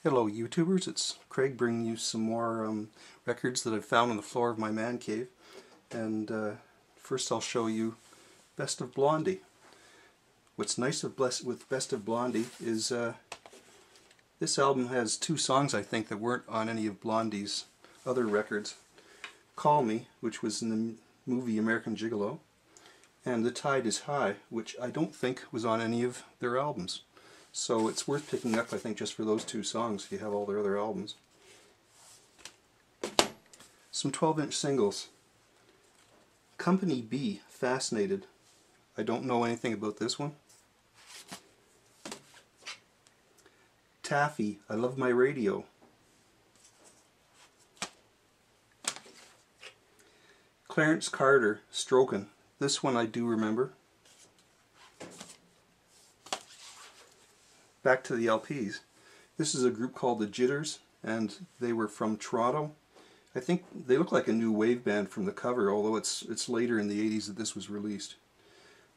Hello YouTubers, it's Craig bringing you some more records that I've found on the floor of my man cave. And first I'll show you Best of Blondie. What's nice with Best of Blondie is this album has two songs I think that weren't on any of Blondie's other records. Call Me, which was in the movie American Gigolo, and The Tide is High, which I don't think was on any of their albums. So it's worth picking up, I think, just for those two songs if you have all their other albums. Some 12-inch singles. Company B, Fascinated. I don't know anything about this one. Taffy, I Love My Radio. Clarence Carter, Strokin'. This one I do remember. Back to the LPs. This is a group called the Jitters, and they were from Toronto. I think they look like a new wave band from the cover, although it's later in the 80s that this was released.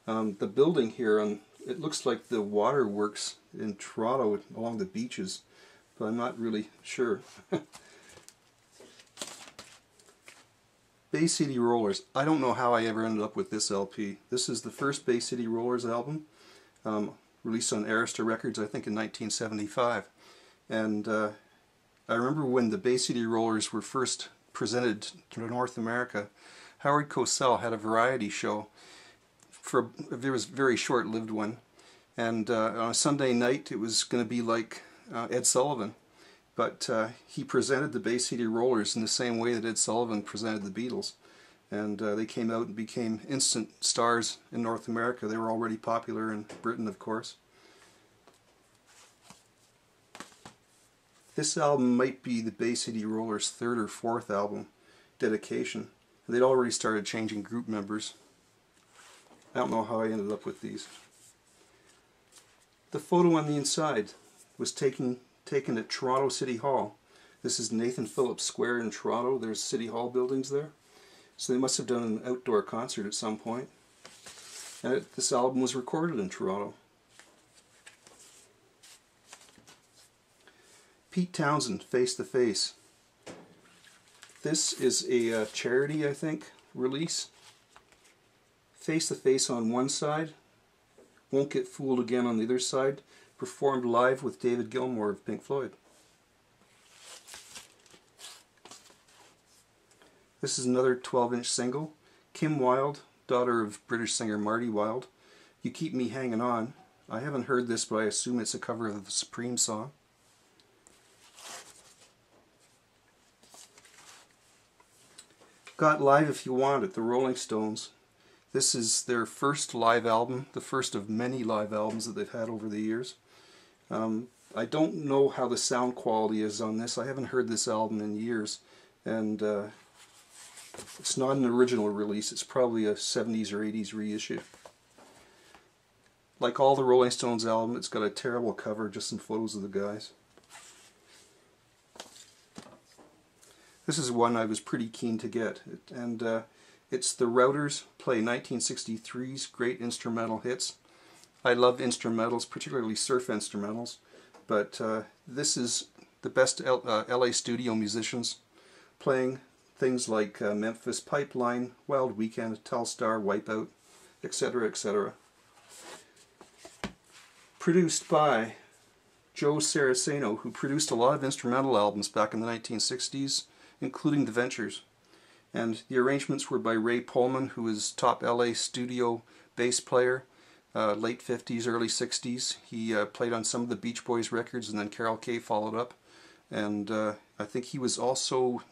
The building here, it looks like the waterworks in Toronto along the beaches, but I'm not really sure. Bay City Rollers. I don't know how I ever ended up with this LP. This is the first Bay City Rollers album. Released on Arista Records, I think, in 1975. And I remember when the Bay City Rollers were first presented to North America, Howard Cosell had a variety show. There was a very short-lived one. And on a Sunday night, it was going to be like Ed Sullivan. But he presented the Bay City Rollers in the same way that Ed Sullivan presented the Beatles. And they came out and became instant stars in North America. They were already popular in Britain, of course. This album might be the Bay City Rollers' third or fourth album, Dedication. They'd already started changing group members. I don't know how I ended up with these. The photo on the inside was taken at Toronto City Hall. This is Nathan Phillips Square in Toronto. There's City Hall buildings there. So they must have done an outdoor concert at some point. And this album was recorded in Toronto. Pete Townshend, Face to Face. This is a charity, I think, release. Face to Face on one side, Won't Get Fooled Again on the other side, performed live with David Gilmour of Pink Floyd. This is another 12-inch single. Kim Wilde, daughter of British singer Marty Wilde. You Keep Me Hanging On. I haven't heard this, but I assume it's a cover of the Supreme song. Got Live If You Want It, the Rolling Stones. This is their first live album, the first of many live albums that they've had over the years. I don't know how the sound quality is on this. I haven't heard this album in years, and it's not an original release. It's probably a 70s or 80s reissue. Like all the Rolling Stones album, it's got a terrible cover, just some photos of the guys. This is one I was pretty keen to get, and it's The Routers play 1963's great instrumental hits. I love instrumentals, particularly surf instrumentals, but this is the best LA studio musicians playing things like Memphis Pipeline, Wild Weekend, Telstar, Wipeout, etc., etc. Produced by Joe Saraceno, who produced a lot of instrumental albums back in the 1960s, including The Ventures. And the arrangements were by Ray Pullman, who is top LA studio bass player, late 50s, early 60s. He played on some of the Beach Boys records, and then Carol Kaye followed up. And I think he was also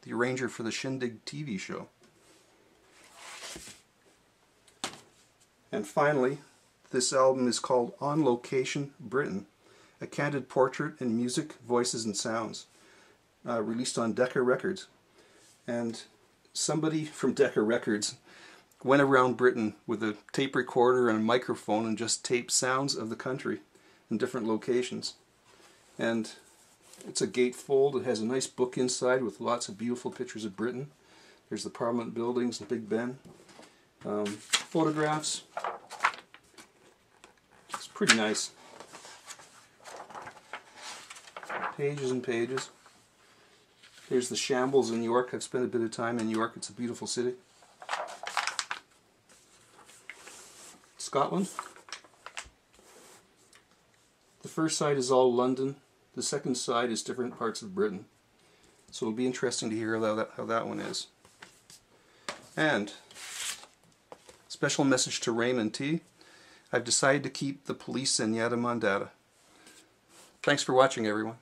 the arranger for the Shindig TV show. And finally, this album is called On Location, Britain, a candid portrait in music, voices and sounds, released on Decca Records. And somebody from Decca Records went around Britain with a tape recorder and a microphone and just taped sounds of the country in different locations. And it's a gatefold. It has a nice book inside with lots of beautiful pictures of Britain. There's the Parliament buildings and Big Ben. Photographs. It's pretty nice. pages and pages. Here's the Shambles in York. I've spent a bit of time in York. It's a beautiful city. Scotland. The first side is all London. The second side is different parts of Britain. So it'll be interesting to hear how that one is. And special message to Raymond T. I've decided to keep the police in Yadamandata. Thanks for watching, everyone.